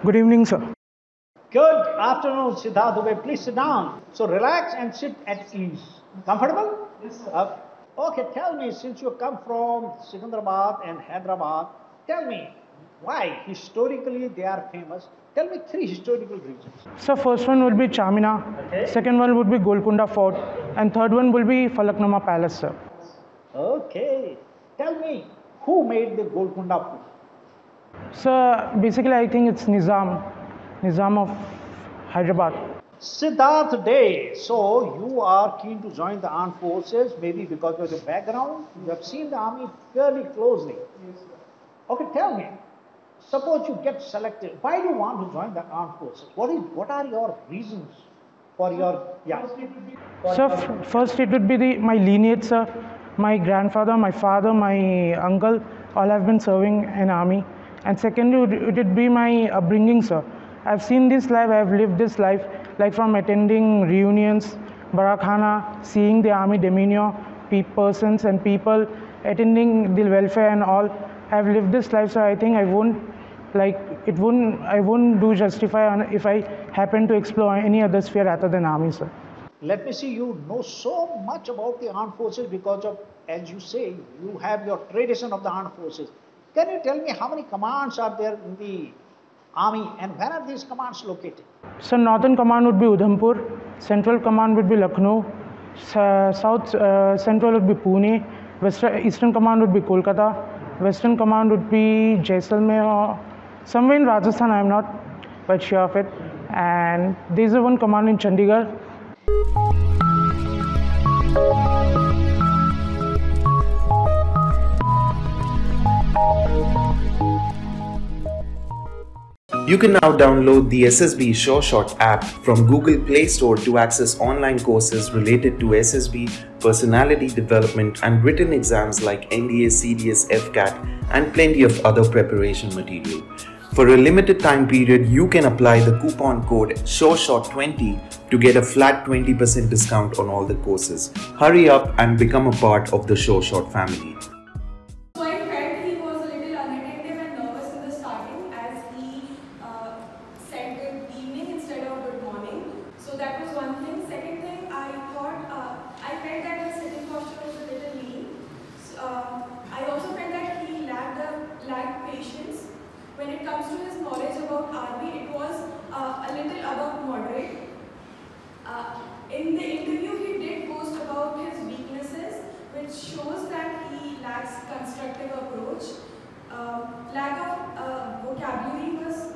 Good evening, sir. Good afternoon, Siddharth Dubey. Please sit down. So relax and sit at ease. Comfortable? Yes, sir. Okay, tell me, since you come from Secunderabad and Hyderabad, tell me why historically they are famous. Tell me 3 historical reasons. So first one would be Chamina, Okay. second one would be Golconda Fort, and third one will be Falaknuma Palace, sir. Okay. Tell me, who made the Golconda Fort? So basically I think it's Nizam of Hyderabad. Siddharth Day. So you are keen to join the armed forces, maybe because of your background. You have seen the army fairly closely. Yes, sir. Okay, tell me. Suppose you get selected. Why do you want to join the armed forces? What are your reasons for your So first it would be my lineage, sir. My grandfather, my father, my uncle, all have been serving in army. And secondly, it would be my upbringing, sir. I've seen this life, I've lived this life, like from attending reunions, Barakhana, seeing the army demeanor, persons and people, attending the welfare and all. I've lived this life, so I think I won't do justify if I happen to explore any other sphere other than army, sir. Let me see, you know so much about the armed forces because of, as you say, you have your tradition of the armed forces. Can you tell me how many commands are there in the army and where are these commands located? So Northern Command would be Udhampur, Central Command would be Lucknow, South Central would be Pune, Eastern Command would be Kolkata, Western Command would be Jaisalmer or somewhere in Rajasthan, I am not quite sure of it. And there is one command in Chandigarh. You can now download the SSB SureShot app from Google Play Store to access online courses related to SSB, personality development and written exams like NDA, CDS, AFCAT and plenty of other preparation material. For a limited time period, you can apply the coupon code SureShot20 to get a flat 20% discount on all the courses. Hurry up and become a part of the SureShot family. So I felt he was a little unattentive and nervous in the starting as he said good evening instead of good morning. So that was one thing. Second thing, I felt that his sitting posture was a little lean. I also felt that he lacked patience. When it comes to his knowledge about army, it was a little above moderate. In the interview, he did boast about his weaknesses, which shows that he lacks constructive approach. Lack of vocabulary was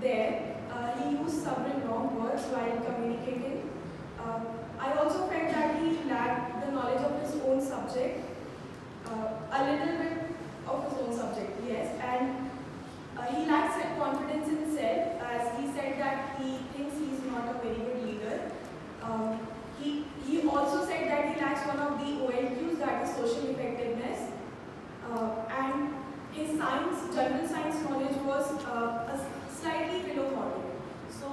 there. He used several wrong words while communicating. I also felt that he lacked the knowledge of his own subject, a little bit of his own subject, yes, and he lacks confidence in self, as he said that he thinks he's not a very good leader. He also said that he lacks one of the OLQs, that is social effectiveness, and his general science knowledge was slightly below moderate. So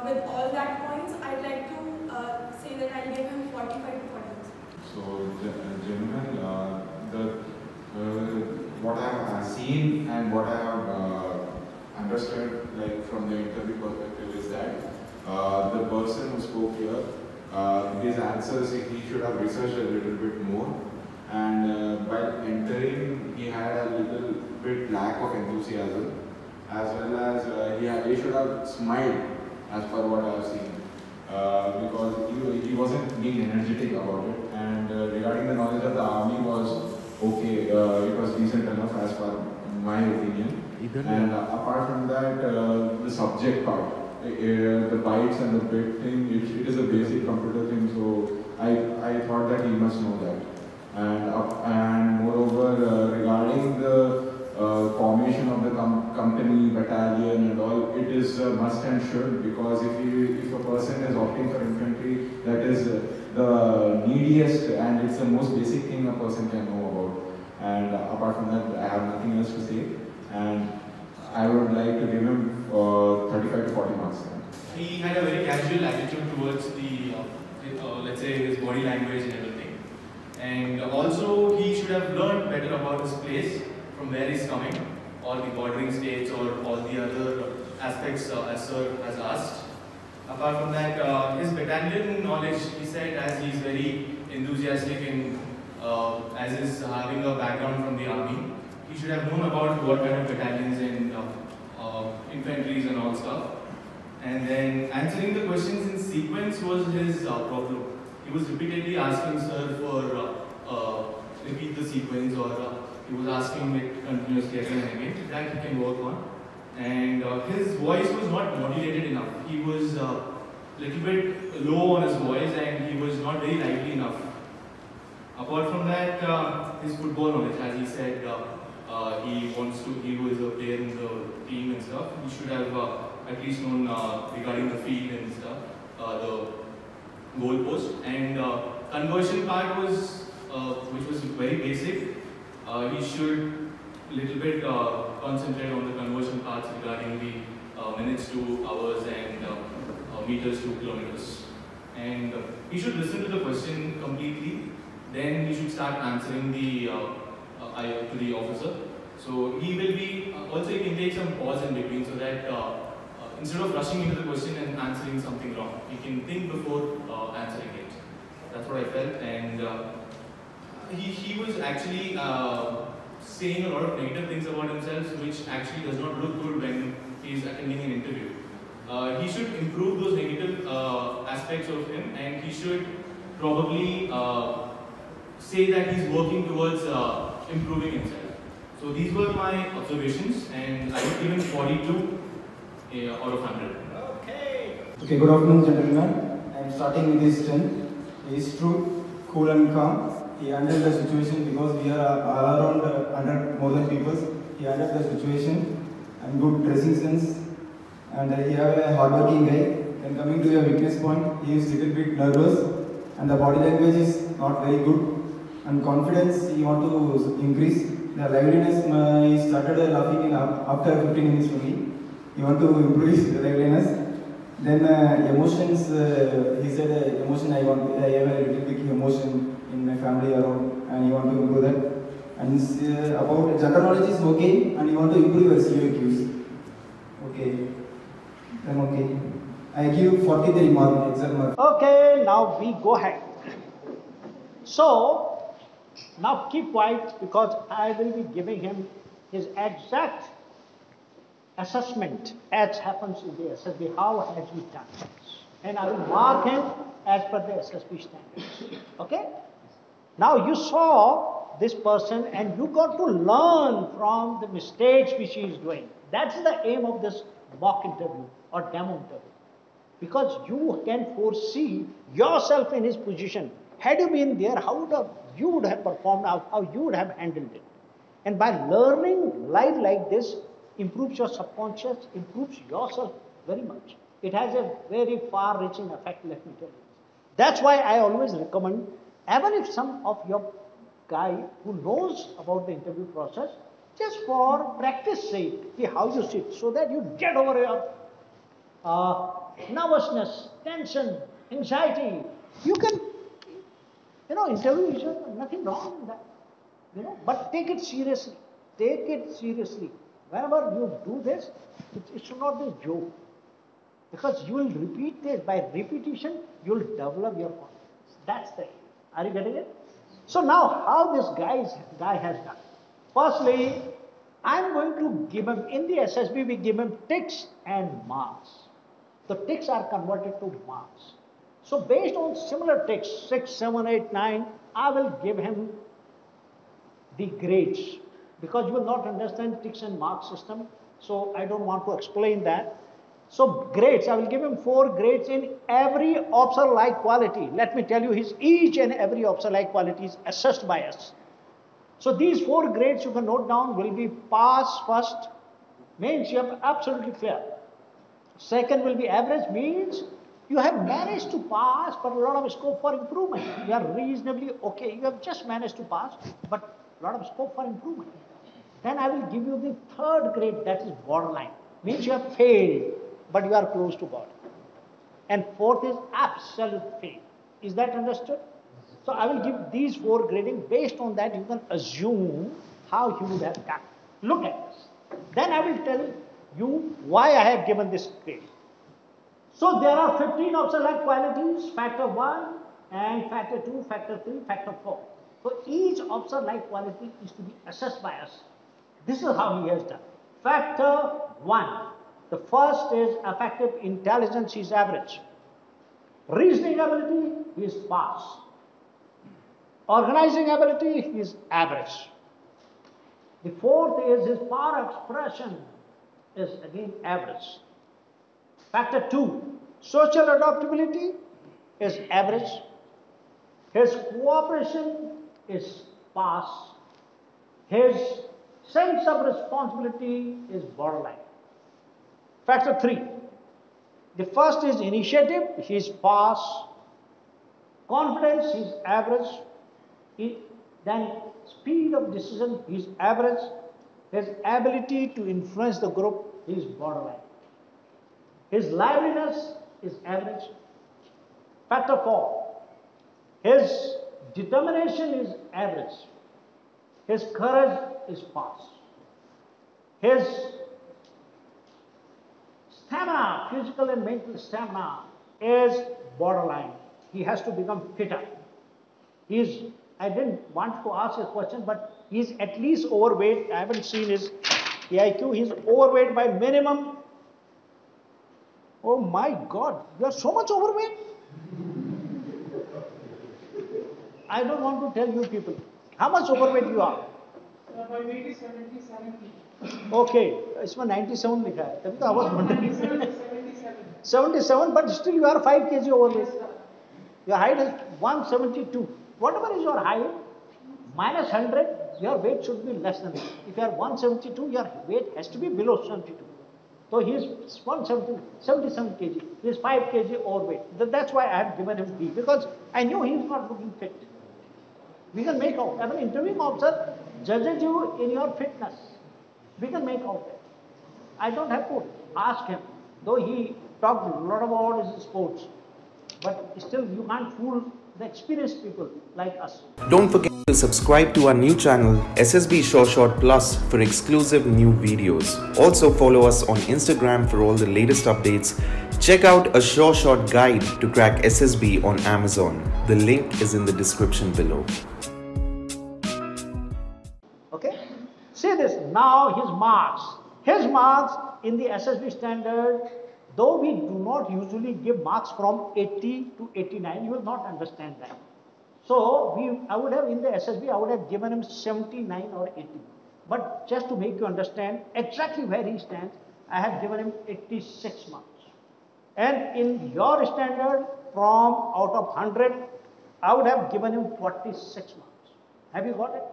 with all that points, I'd like to say that I'll give him 45 to 40. So gentlemen, what I have seen and what I have understood, like from the interview perspective, is that the person who spoke here, his answers, he should have researched a little bit more, and while entering he had a little bit lack of enthusiasm, as well as he should have smiled as per what I have seen, because he wasn't being energetic about it, and regarding the knowledge of the army was okay, it was decent enough as per my opinion. And apart from that, the subject part, the bytes and the bit thing, it is a basic computer thing, so I thought that he must know that. And moreover, regarding the formation of the company, battalion and all, it is a must and should, because if a person is opting for infantry, that is the neediest and it's the most basic thing a person can know about. And apart from that, I have nothing else to say, and I would like to give him 35 to 40 marks. He had a very casual attitude towards the, let's say, his body language and everything. And also, he should have learned better about his place, from where he's coming, or the bordering states, or all the other aspects as sir has asked. Apart from that, his battalion knowledge, he said, as he's very enthusiastic in, as is having a background from the army, he should have known about what kind of battalions and infantries and all stuff. And then answering the questions in sequence was his problem. He was repeatedly asking sir for repeat the sequence, or he was asking it continuously again and again. That he can work on. And his voice was not modulated enough. He was a little bit low on his voice, and he was not very lively enough. Apart from that, his football knowledge, as he said, he was a player in the team and stuff. He should have at least known regarding the field and stuff, the goal post. And conversion part was, which was very basic. He should little bit concentrate on the conversion parts regarding the minutes to hours and meters to kilometers. And he should listen to the question completely. Then he should start answering to the officer. So he will be, also he can take some pause in between, so that instead of rushing into the question and answering something wrong, he can think before answering it. That's what I felt. And he was actually saying a lot of negative things about himself, which actually does not look good when he is attending an interview. He should improve those negative aspects of him, and he should probably say that he's working towards improving himself. So these were my observations, and I would give him 42 out of 100. Okay. Okay, good afternoon, gentlemen. I am starting with his strength. He is true, cool and calm. He handled the situation because we are around 100 more than people. He handled the situation and good dressing sense, and he have a hardworking guy. Then coming to your weakness point, he is little bit nervous, and the body language is not very good. And confidence, he want to increase. The liveliness, he started laughing after 15 minutes only. He want to improve his liveliness. Then emotions, he said emotion, I have a little big emotion in my family around, and you want to improve that. And about general knowledge is okay, and you want to improve your COQs. Okay. Then okay. I give 43 mark, exam mark. Okay, now we go ahead. So, now keep quiet, because I will be giving him his exact assessment as happens in the SSB. How has he done? And I will mark him as per the SSB standards. Okay? Now you saw this person and you got to learn from the mistakes which he is doing. That's the aim of this mock interview or demo interview. Because you can foresee yourself in his position. Had you been there, how you would have performed, how you would have handled it. And by learning life like this, improves your subconscious, improves yourself very much. It has a very far-reaching effect, let me tell you. That's why I always recommend, even if some of your guy who knows about the interview process, just for practice sake, see how you sit, so that you get over your nervousness, tension, anxiety. You can, interview each other, nothing wrong in that. But take it seriously. Take it seriously. Whenever you do this, it should not be a joke. Because you will repeat this. By repetition, you will develop your confidence. That's the aim. Are you getting it? So now, how this guy has done? Firstly, I'm going to give him, in the SSB, we give him ticks and marks. The ticks are converted to marks. So based on similar ticks, 6, 7, 8, 9, I will give him the grades. Because you will not understand ticks and mark system, so I don't want to explain that. So grades, I will give him 4 grades in every officer-like quality. Let me tell you, each and every officer-like quality is assessed by us. So these 4 grades you can note down will be pass first, means you have absolutely clear. Second will be average, means you have managed to pass, but a lot of scope for improvement. You are reasonably okay. You have just managed to pass, but a lot of scope for improvement. Then I will give you the 3rd grade, that is borderline. Means you have failed, but you are close to border. And 4th is absolute fail. Is that understood? So I will give these 4 grading. Based on that, you can assume how he would have done. Look at this. Then I will tell you why I have given this grade. So there are 15 officer-like qualities, factor 1 and factor 2, factor 3, factor 4. So each officer-like quality is to be assessed by us. This is how he has done. Factor 1. The first is effective intelligence, he is average. Reasoning ability, he is pass. Organizing ability, he is average. The fourth is his power expression is again average. Factor 2, social adaptability is average. His cooperation is pass. His sense of responsibility is borderline. Factor 3, the first is initiative, he is pass. Confidence, he is average. Then speed of decision, he is average. His ability to influence the group, he is borderline. His liveliness is average. Factor 4, his determination is average. His courage is pass. His stamina, physical and mental stamina is borderline. He has to become fitter. I didn't want to ask a question, but he is at least overweight. I haven't seen his AIQ. He is overweight by minimum. Oh my God, you are so much overweight. I don't want to tell you people. How much overweight you are? My weight is 77 kg. Okay, इसमें 97 लिखा है. तभी तो I was wondering. 77. 77, but still you are 5 kg overweight. Your height is 172. Whatever is your height, minus 100, your weight should be less than that. If you are 172, your weight has to be below 72. So he is 77 kg. He is 5 kg overweight. That's why I have given him B, because I knew he is not looking fit. We can make out. As an interviewing officer judges you in your fitness. We can make out that. I don't have to ask him, though he talked a lot about his sports. But still, you can't fool the experienced people like us. Don't forget to subscribe to our new channel SSB Short Plus for exclusive new videos. Also follow us on Instagram for all the latest updates. Check out a Short guide to crack SSB on Amazon. The link is in the description below. Okay? See this, now his marks. His marks in the SSB standard, though we do not usually give marks from 80 to 89, you will not understand that. So, I would have in the SSB, I would have given him 79 or 80. But just to make you understand exactly where he stands, I have given him 86 marks. And in your standard, from out of 100, I would have given him 46 marks. Have you got it?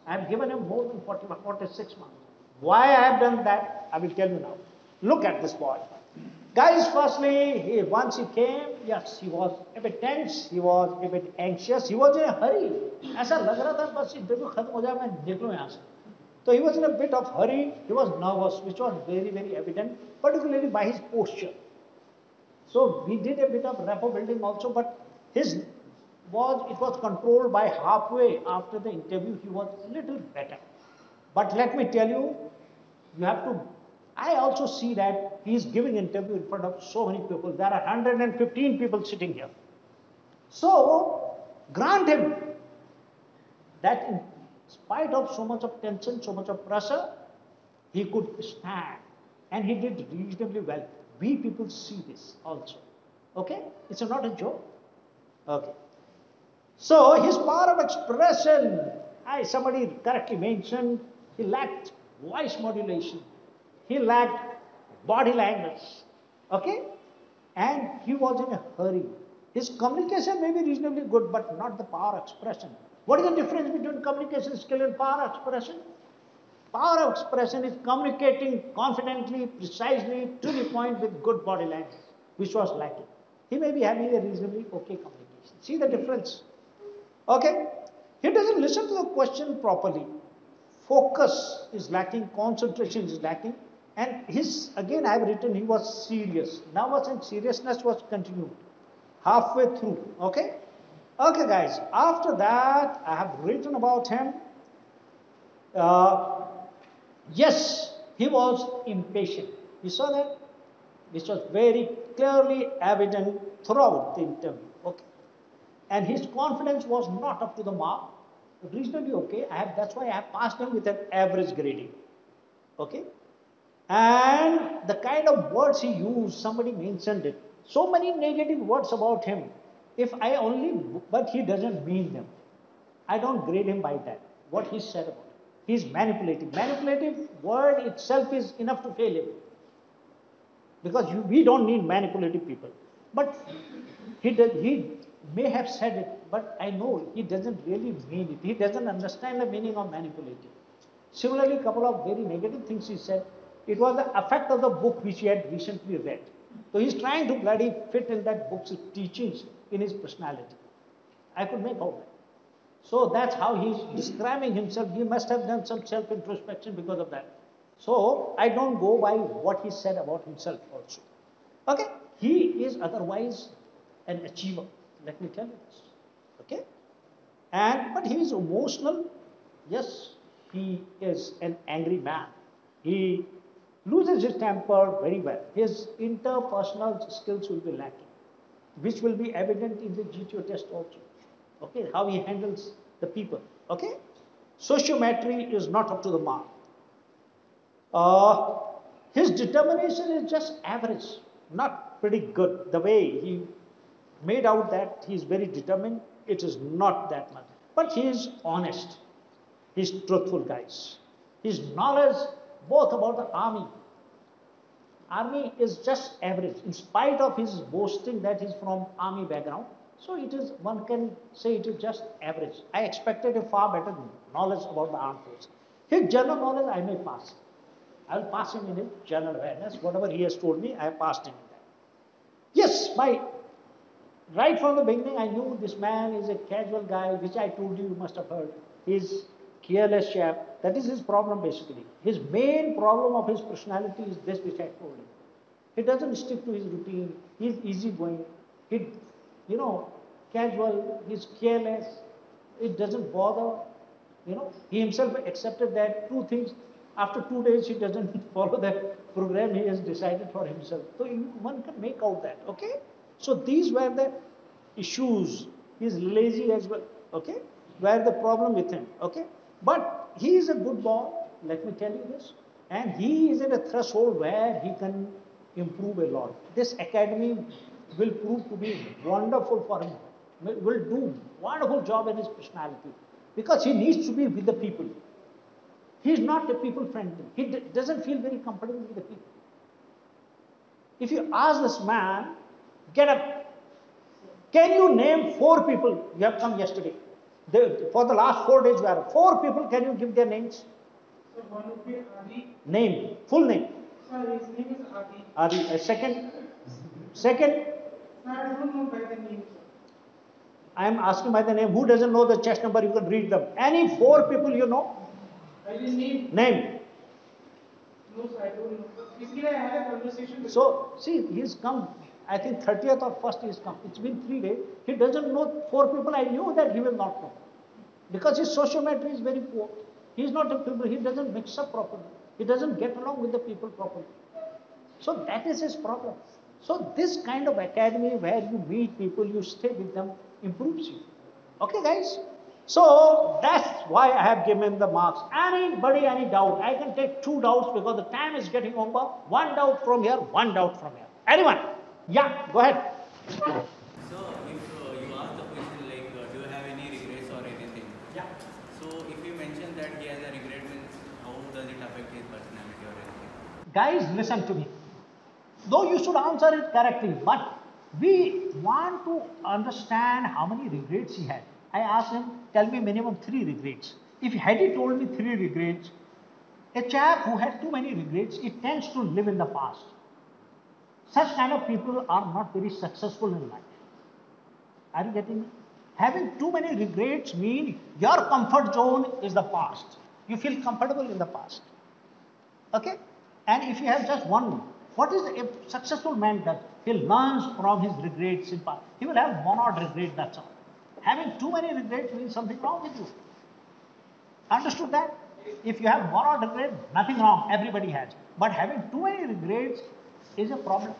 I have given him more than 46 marks. Why I have done that, I will tell you now. Look at this boy. Guys, firstly, once he came, yes, he was a bit tense, he was a bit anxious, he was in a hurry. ऐसा लग रहा था बस interview खत्म हो जाए मैं निकलूं यहाँ से. So he was in a bit of hurry, he was nervous, which was very, very evident, particularly by his posture. So we did a bit of rapport building also, but it was controlled by halfway after the interview, he was a little better. But let me tell you, you have to. I also see that he is giving interview in front of so many people. There are 115 people sitting here. So, grant him that in spite of so much of tension, so much of pressure, he could stand. And he did reasonably well. We people see this also. Okay? It's not a joke. Okay. So, his power of expression, somebody correctly mentioned, he lacked voice modulation. He lacked body language, okay? And he was in a hurry. His communication may be reasonably good, but not the power expression. What is the difference between communication skill and power expression? Power expression is communicating confidently, precisely, to the point with good body language, which was lacking. He may be having a reasonably okay communication. See the difference? Okay? He doesn't listen to the question properly. Focus is lacking, concentration is lacking. And again I have written, he was serious. Nervous and seriousness was continued halfway through. Okay? Okay, guys. After that, I have written about him. Yes, He was impatient. You saw that? This was very clearly evident throughout the interview. Okay. And his confidence was not up to the mark. Reasonably okay. That's why I have passed him with an average grading. Okay. And the kind of words he used, somebody mentioned it. So many negative words about him. But he doesn't mean them. I don't grade him by that. What he said about him. He's manipulative. Manipulative word itself is enough to fail him. Because we don't need manipulative people. But he may have said it, but I know he doesn't really mean it. He doesn't understand the meaning of manipulative. Similarly, a couple of very negative things he said. It was the effect of the book which he had recently read. So he's trying to bloody fit in that book's teachings in his personality. I could make out that. So that's how he's describing himself. He must have done some self-introspection because of that. So I don't go by what he said about himself also. Okay? He is otherwise an achiever. Let me tell you this. Okay? But he is emotional. Yes, he is an angry man. He loses his temper very well. His interpersonal skills will be lacking, which will be evident in the GTO test also. Okay, how he handles the people. Okay, sociometry is not up to the mark. His determination is just average, not pretty good. The way he made out that he is very determined, it is not that much. But he is honest. He is truthful, guys. His knowledge both about the army is just average, in spite of his boasting that he's from army background. So it is, one can say it is just average. I expected a far better knowledge about the armed forces. His general knowledge I may pass. I will pass him in his general awareness. Whatever he has told me, I have passed him in that. Yes, right from the beginning, I knew this man is a casual guy, which I told you must have heard. He's careless chap. That is his problem basically. His main problem of his personality is this which I told him. He doesn't stick to his routine. He's easygoing. Casual. He's careless. It doesn't bother. He himself accepted that 2 things. After 2 days, he doesn't follow the program he has decided for himself. So one can make out that. Okay. So these were the issues. He's lazy as well. Okay. Were the problem with him. Okay. But he is a good boy, let me tell you this. And he is at a threshold where he can improve a lot. This academy will prove to be wonderful for him. Will do wonderful job in his personality. Because he needs to be with the people. He is not a people friend. He doesn't feel very comfortable with the people. If you ask this man, get up. Can you name 4 people you have come yesterday? For the last 4 days, 4 people, can you give their names? So one would be Adi. Name, full name. Sir, his name is Adi. Adi. Second? Sir, I don't know by the name, sir. I am asking by the name. Who doesn't know the chest number? You can read them. Any 4 people you know? By his name? Name. No, sir, I don't know. Basically, I had a conversation with So, see, he's come. I think 30th or 1st he's come. It's been 3 days. He doesn't know 4 people. I knew that he will not know. Because his sociometry is very poor. He's not a people. He doesn't mix up properly. He doesn't get along with the people properly. So that is his problem. So this kind of academy where you meet people, you stay with them, improves you. Okay, guys? So that's why I have given the marks. Anybody, any doubt? I can take 2 doubts because the time is getting over. 1 doubt from here, 1 doubt from here. Anyone? Yeah, go ahead. So, if you ask the question like, do you have any regrets or anything? Yeah. So, if you mention that he has a regret, means how does it affect his personality or anything? Guys, listen to me. Though you should answer it correctly, but we want to understand how many regrets he had. I asked him, tell me minimum 3 regrets. Had he told me 3 regrets, a chap who had too many regrets, it tends to live in the past. Such kind of people are not very successful in life. Are you getting me? Having too many regrets means your comfort zone is the past. You feel comfortable in the past. Okay? And if you have just one, what is a successful man does? He learns from his regrets in past. He will have 1 odd regret, that's all. Having too many regrets means something wrong with you. Understood that? If you have one or regret, nothing wrong, everybody has. But having too many regrets is a problem.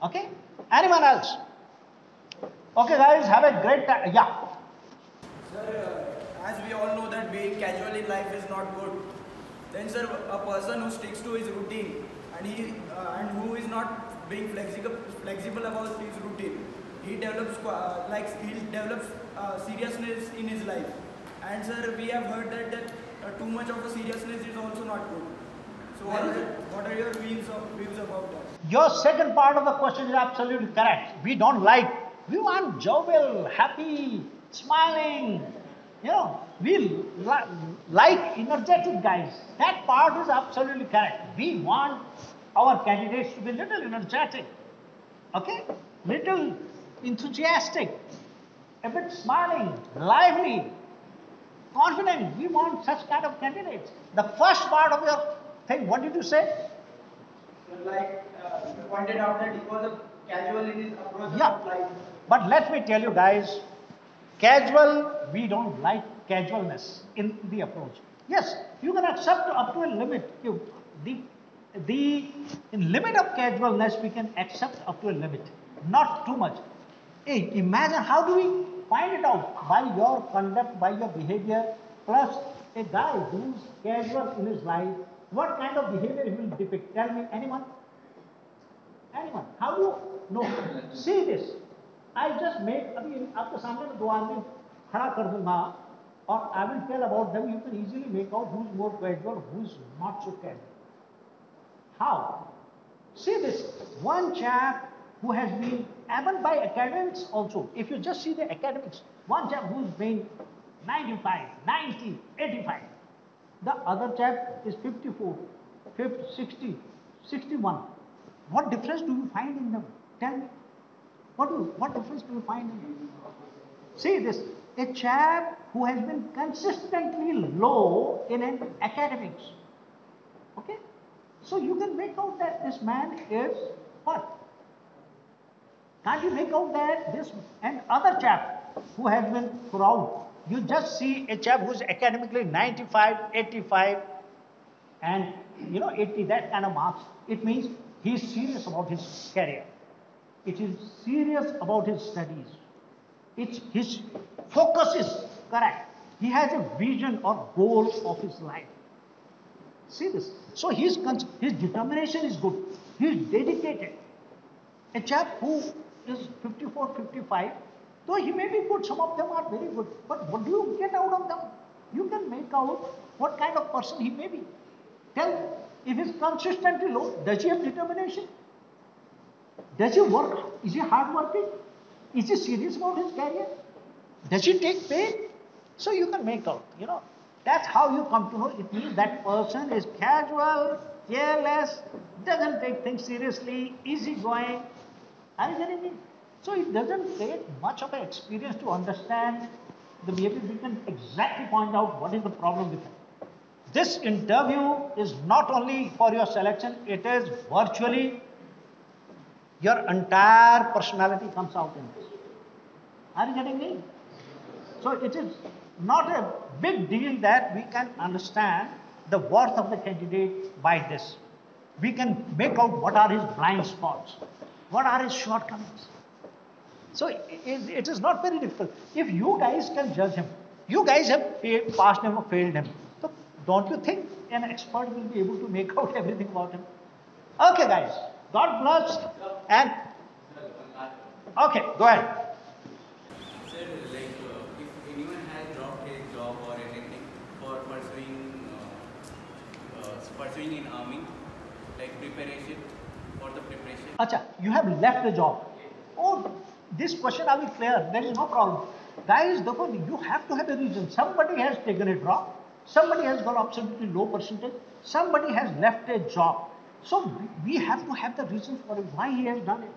Okay? Anyone else? Okay, guys, have a great time. Yeah. Sir, as we all know that being casual in life is not good, then sir, a person who sticks to his routine and who is not being flexible about his routine, he develops seriousness in his life. And sir, we have heard that too much of a seriousness is also not good. So what are your views about that? Your second part of the question is absolutely correct. We want jovial, happy, smiling, we like energetic guys. That part is absolutely correct. We want our candidates to be little energetic, okay? Little enthusiastic, a bit smiling, lively, confident. We want such kind of candidates. The first part of your thing, what did you say? Like you pointed out that he was a casual in his approach of life. But let me tell you guys, we don't like casualness in the approach. Yes, you can accept up to a limit. In limit of casualness, we can accept up to a limit, not too much. Hey, imagine how do we find it out? By your conduct, by your behavior, plus a guy who's casual in his life, what kind of behavior he will depict? Tell me, anyone? Anyone? How do you know? See this. I just make, आपके सामने में दो आदमी खड़ा कर दूंगा और I will tell about them. You can easily make out who's more casual, who's not so casual. How? See this. One chap who has been, even by academics also, if you just see the academics, one chap who's been 95, 90, 85. The other chap is 54, 50, 60, 61. What difference do you find in them? Tell me. What difference do you find in them? See this. A chap who has been consistently low in an academics. Okay? So you can make out that this man is what? Can't you make out that this and other chap who has been throughout? You just see a chap who is academically 95, 85 and 80, that kind of marks. It means he is serious about his career. It is serious about his studies. His focus is correct. He has a vision or goal of his life. See this. So his determination is good. He is dedicated. A chap who is 54, 55, though he may be good, some of them are very good, but what do you get out of them? You can make out what kind of person he may be. Tell me, if he is consistently low, does he have determination? Does he work? Is he hardworking? Is he serious about his career? Does he take pay? So you can make out, that's how you come to know. It means that person is casual, careless, doesn't take things seriously, easygoing. Are you getting me? So it doesn't take much of an experience to understand the behavior. We can exactly point out what is the problem with him. This interview is not only for your selection, it is virtually your entire personality comes out in this. Are you getting me? So it is not a big deal that we can understand the worth of the candidate by this. We can make out what are his blind spots, what are his shortcomings. So it is not very difficult. If you guys can judge him, you guys have passed him or failed him. So don't you think an expert will be able to make out everything about him? Okay, guys. God bless. And okay, go ahead. Sir, like if anyone has dropped his job or anything for pursuing in army, like preparation for the preparation. Acha, you have left the job. Oh, this question I will clear. There is no problem. Guys, you have to have a reason. Somebody has taken a drop. Somebody has got absolutely low percentage. Somebody has left a job. So we have to have the reason for it, why he has done it.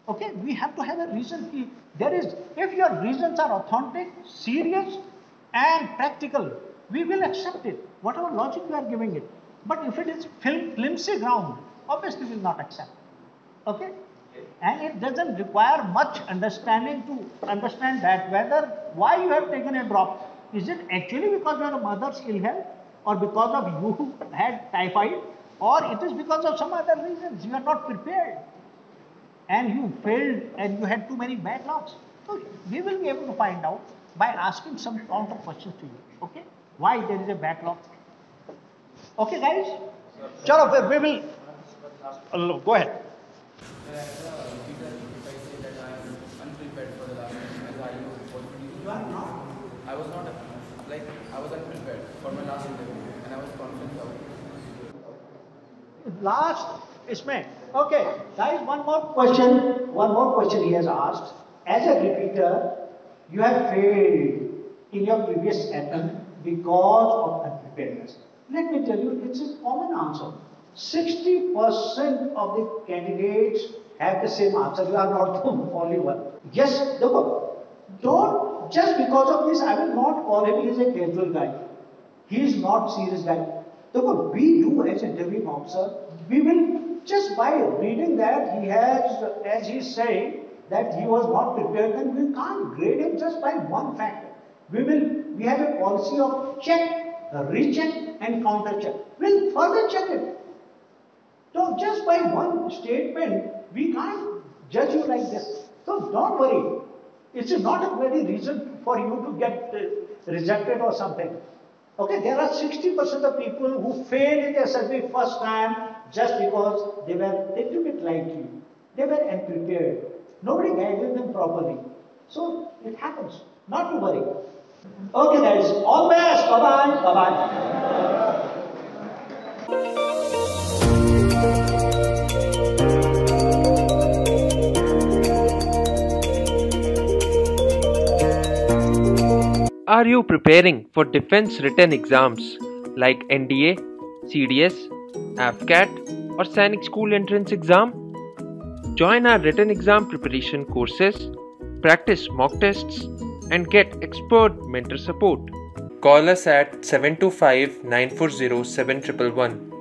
Okay, we have to have a reason. If your reasons are authentic, serious, and practical, we will accept it. Whatever logic you are giving it. But if it is flimsy ground, obviously we will not accept. Okay? And it doesn't require much understanding to understand that why you have taken a drop. Is it actually because of your mother's ill health, or because of you who had typhoid, or it is because of some other reasons? You are not prepared and you failed and you had too many backlogs. So we will be able to find out by asking some counter questions to you. Okay? Why there is a backlog? Okay, guys? Chalo, we will go ahead. If I say that I am unprepared for the last time, as I know, I was not, I was unprepared for my last interview, and I was confident of it. Last, Ismail. Okay, guys, one more question he has asked. As a repeater, you have failed in your previous attempt because of unpreparedness. Let me tell you, it's a common answer. 60% of the candidates have the same answer. You are not the only one. Yes, don't, just because of this, I will not call him, he is a casual guy. He is not serious guy. We do as interviewing officer, we will, just by reading that he has, as he is saying, that he was not prepared, then we can't grade him just by one factor. We have a policy of check, recheck and counter check. We'll further check it. So just by one statement, we can't judge you like this. So don't worry. It's not a very reason for you to get rejected or something. Okay, there are 60% of people who failed in the SSB first time just because they were a little bit like you. They were unprepared. Nobody guided them properly. So it happens. Not to worry. Okay guys, all the best. Bye-bye. Bye-bye. Are you preparing for defense written exams like NDA, CDS, AFCAT or Sainik School entrance exam? Join our written exam preparation courses, practice mock tests and get expert mentor support. Call us at 725 940 7111.